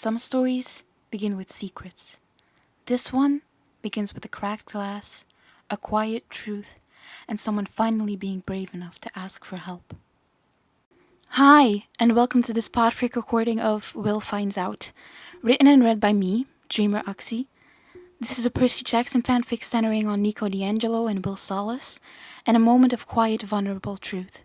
Some stories begin with secrets. This one begins with a cracked glass, a quiet truth, and someone finally being brave enough to ask for help. Hi, and welcome to this Podfic recording of Will Finds Out, written and read by me, DreamerAxie. This is a Percy Jackson fanfic centering on Nico di Angelo and Will Solace, and a moment of quiet, vulnerable truth.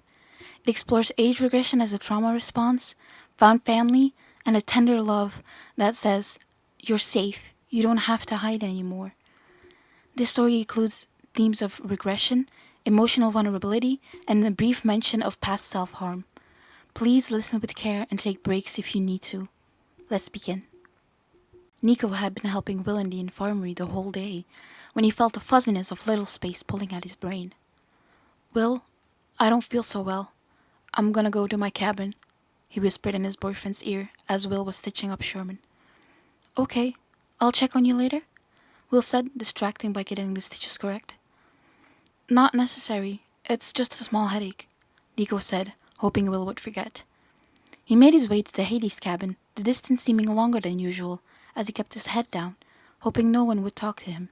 It explores age regression as a trauma response, found family, and a tender love that says, you're safe, you don't have to hide anymore. This story includes themes of regression, emotional vulnerability, and a brief mention of past self-harm. Please listen with care and take breaks if you need to. Let's begin. Nico had been helping Will in the infirmary the whole day when he felt the fuzziness of little space pulling at his brain. Will, I don't feel so well. I'm gonna go to my cabin, he whispered in his boyfriend's ear as Will was stitching up Sherman. Okay, I'll check on you later, Will said, distracting by getting the stitches correct. Not necessary, it's just a small headache, Nico said, hoping Will would forget. He made his way to the Hades cabin, the distance seeming longer than usual, as he kept his head down, hoping no one would talk to him.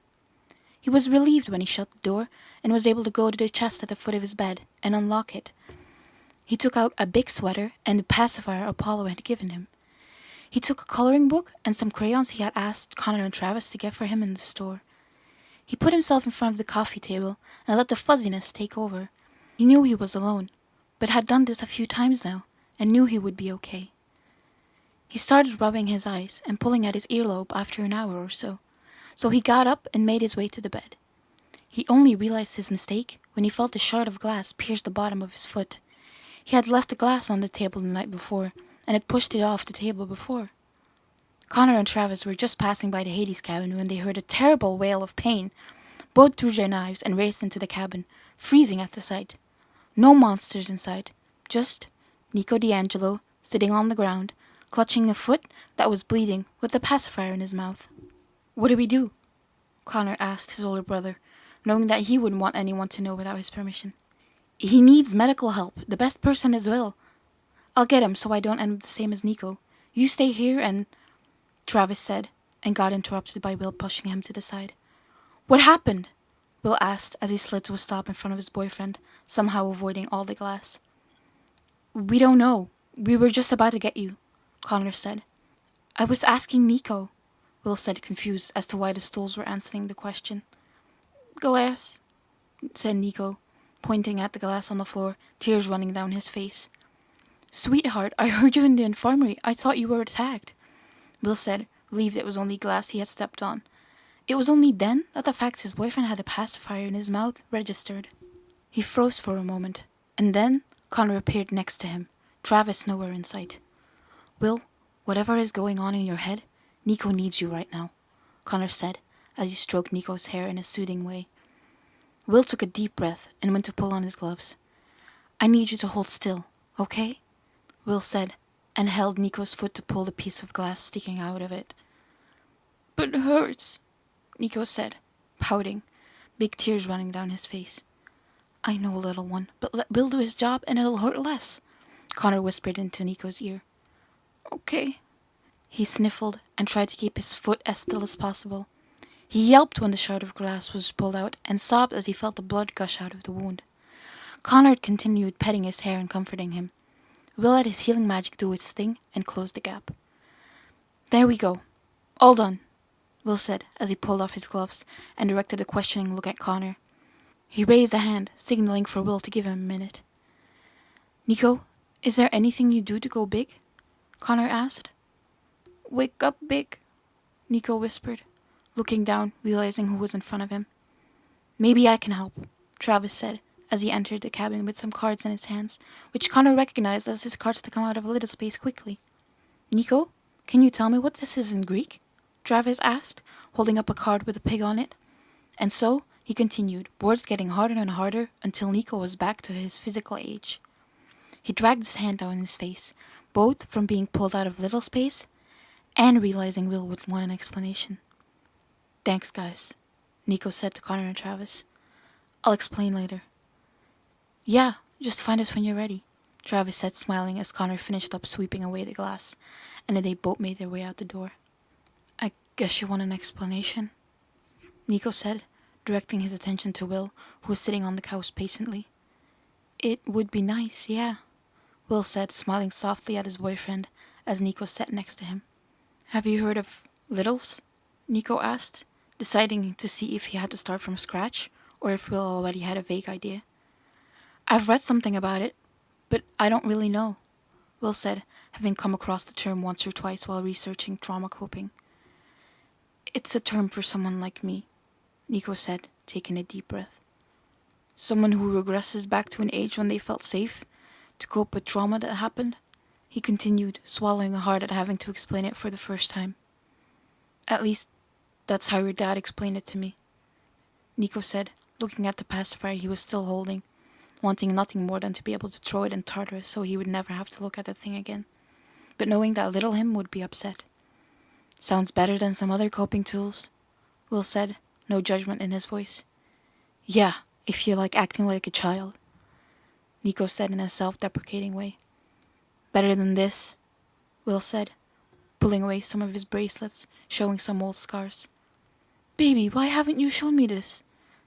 He was relieved when he shut the door and was able to go to the chest at the foot of his bed and unlock it. He took out a big sweater and the pacifier Apollo had given him. He took a coloring book and some crayons he had asked Connor and Travis to get for him in the store. He put himself in front of the coffee table and let the fuzziness take over. He knew he was alone, but had done this a few times now and knew he would be okay. He started rubbing his eyes and pulling at his earlobe after an hour or so he got up and made his way to the bed. He only realized his mistake when he felt a shard of glass pierce the bottom of his foot. He had left the glass on the table the night before and had pushed it off the table before. Connor and Travis were just passing by the Hades cabin when they heard a terrible wail of pain. Both drew their knives and raced into the cabin, freezing at the sight. No monsters inside, just Nico di Angelo sitting on the ground, clutching a foot that was bleeding with the pacifier in his mouth. What do we do? Connor asked his older brother, knowing that he wouldn't want anyone to know without his permission. He needs medical help. The best person is Will. I'll get him so I don't end up the same as Nico. You stay here and... Travis said, and got interrupted by Will pushing him to the side. What happened? Will asked as he slid to a stop in front of his boyfriend, somehow avoiding all the glass. We don't know. We were just about to get you, Connor said. I was asking Nico, Will said, confused as to why the stools were answering the question. Glass, said Nico, pointing at the glass on the floor, tears running down his face. Sweetheart, I heard you in the infirmary. I thought you were attacked, Will said, relieved it was only glass he had stepped on. It was only then that the fact his boyfriend had a pacifier in his mouth registered. He froze for a moment, and then Connor appeared next to him, Travis nowhere in sight. Will, whatever is going on in your head, Nico needs you right now, Connor said, as he stroked Nico's hair in a soothing way. Will took a deep breath and went to pull on his gloves. I need you to hold still, okay? Will said, and held Nico's foot to pull the piece of glass sticking out of it. But it hurts, Nico said, pouting, big tears running down his face. I know, little one, but let Will do his job and it'll hurt less, Connor whispered into Nico's ear. Okay. He sniffled and tried to keep his foot as still as possible. He yelped when the shard of glass was pulled out and sobbed as he felt the blood gush out of the wound. Connor continued petting his hair and comforting him. Will let his healing magic do its thing and close the gap. There we go. All done, Will said as he pulled off his gloves and directed a questioning look at Connor. He raised a hand, signaling for Will to give him a minute. Nico, is there anything you do to go big? Connor asked. Wake up big, Nico whispered, looking down, realizing who was in front of him. Maybe I can help, Travis said, as he entered the cabin with some cards in his hands, which Connor recognized as his cards to come out of a little space quickly. Nico, can you tell me what this is in Greek? Travis asked, holding up a card with a pig on it. And so he continued, words getting harder and harder until Nico was back to his physical age. He dragged his hand down his face, both from being pulled out of little space and realizing Will would want an explanation. Thanks, guys, Nico said to Connor and Travis. I'll explain later. Yeah, just find us when you're ready, Travis said, smiling as Connor finished up sweeping away the glass, and then they both made their way out the door. I guess you want an explanation? Nico said, directing his attention to Will, who was sitting on the couch patiently. It would be nice, yeah, Will said, smiling softly at his boyfriend as Nico sat next to him. Have you heard of Littles? Nico asked, deciding to see if he had to start from scratch or if Will already had a vague idea. I've read something about it, but I don't really know, Will said, having come across the term once or twice while researching trauma coping. It's a term for someone like me, Nico said, taking a deep breath. Someone who regresses back to an age when they felt safe to cope with trauma that happened, he continued, swallowing hard at having to explain it for the first time. At least, that's how your dad explained it to me, Nico said, looking at the pacifier he was still holding, wanting nothing more than to be able to throw it in Tartarus so he would never have to look at the thing again, but knowing that little him would be upset. Sounds better than some other coping tools, Will said, no judgment in his voice. Yeah, if you like acting like a child, Nico said in a self-deprecating way. Better than this, Will said, pulling away some of his bracelets, showing some old scars. Baby, why haven't you shown me this?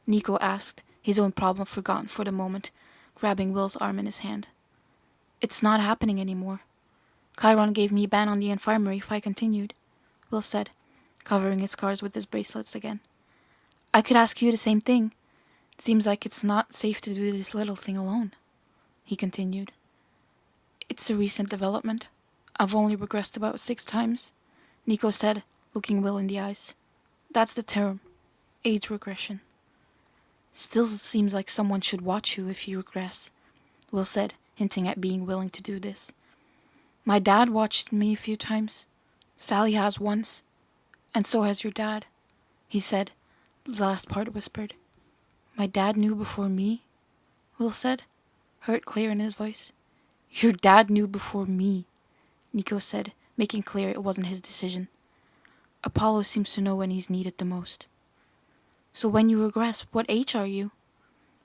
Nico asked, his own problem forgotten for the moment, grabbing Will's arm in his hand. It's not happening anymore. Chiron gave me a ban on the infirmary if I continued, Will said, covering his scars with his bracelets again. I could ask you the same thing. It seems like it's not safe to do this little thing alone, he continued. It's a recent development. I've only regressed about 6 times, Nico said, looking Will in the eyes. That's the term. Age regression. Still seems like someone should watch you if you regress, Will said, hinting at being willing to do this. My dad watched me a few times. Sally has once. And so has your dad, he said, the last part whispered. My dad knew before me, Will said, hurt clear in his voice. Your dad knew before me, Nico said, making clear it wasn't his decision. Apollo seems to know when he's needed the most. So when you regress, what age are you?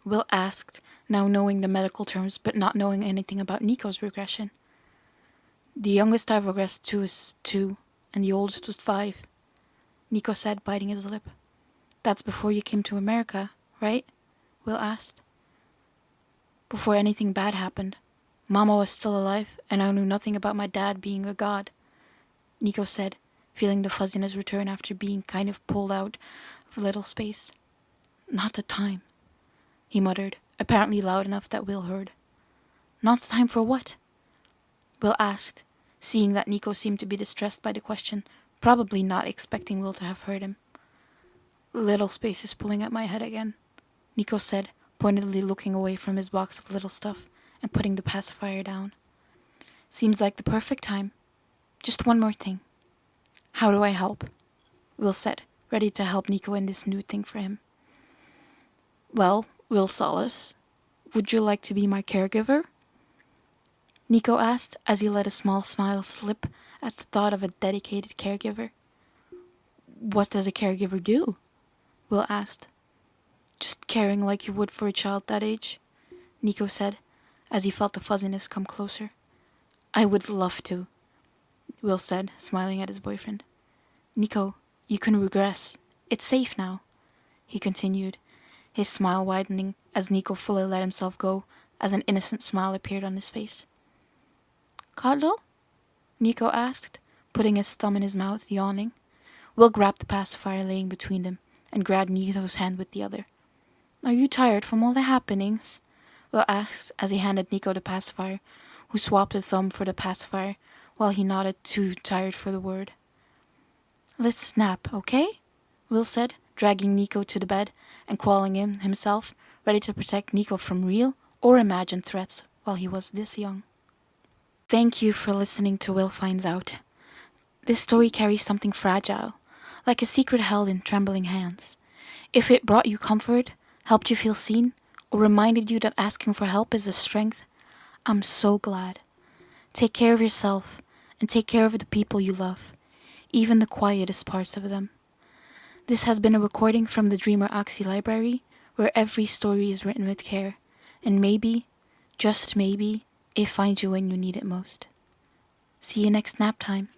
Will asked, now knowing the medical terms but not knowing anything about Nico's regression. The youngest I've regressed to is 2, and the oldest was 5, Nico said, biting his lip. That's before you came to America, right? Will asked. Before anything bad happened. Mama was still alive, and I knew nothing about my dad being a god, Nico said, feeling the fuzziness return after being kind of pulled out of a little space. Not the time, he muttered, apparently loud enough that Will heard. Not the time for what? Will asked, seeing that Nico seemed to be distressed by the question, probably not expecting Will to have heard him. Little space is pulling at my head again, Nico said, pointedly looking away from his box of little stuff and putting the pacifier down. Seems like the perfect time. Just one more thing. How do I help? Will said, ready to help Nico in this new thing for him. Well, Will Solace, would you like to be my caregiver? Nico asked as he let a small smile slip at the thought of a dedicated caregiver. What does a caregiver do? Will asked. Just caring like you would for a child that age, Nico said, as he felt the fuzziness come closer. I would love to, Will said, smiling at his boyfriend. Nico, you can regress. It's safe now, he continued, his smile widening as Nico fully let himself go as an innocent smile appeared on his face. Cuddle? Nico asked, putting his thumb in his mouth, yawning. Will grabbed the pacifier laying between them and grabbed Nico's hand with the other. Are you tired from all the happenings? Will asked as he handed Nico the pacifier, who swapped the thumb for the pacifier while he nodded, too tired for the word. Let's snap, okay? Will said, dragging Nico to the bed and crawling in himself, ready to protect Nico from real or imagined threats while he was this young. Thank you for listening to Will Finds Out. This story carries something fragile, like a secret held in trembling hands. If it brought you comfort, helped you feel seen, or reminded you that asking for help is a strength, I'm so glad. Take care of yourself and take care of the people you love, even the quietest parts of them. This has been a recording from the DreamerAxie library, where every story is written with care, and maybe, just maybe, It finds you when you need it most. See you next nap time.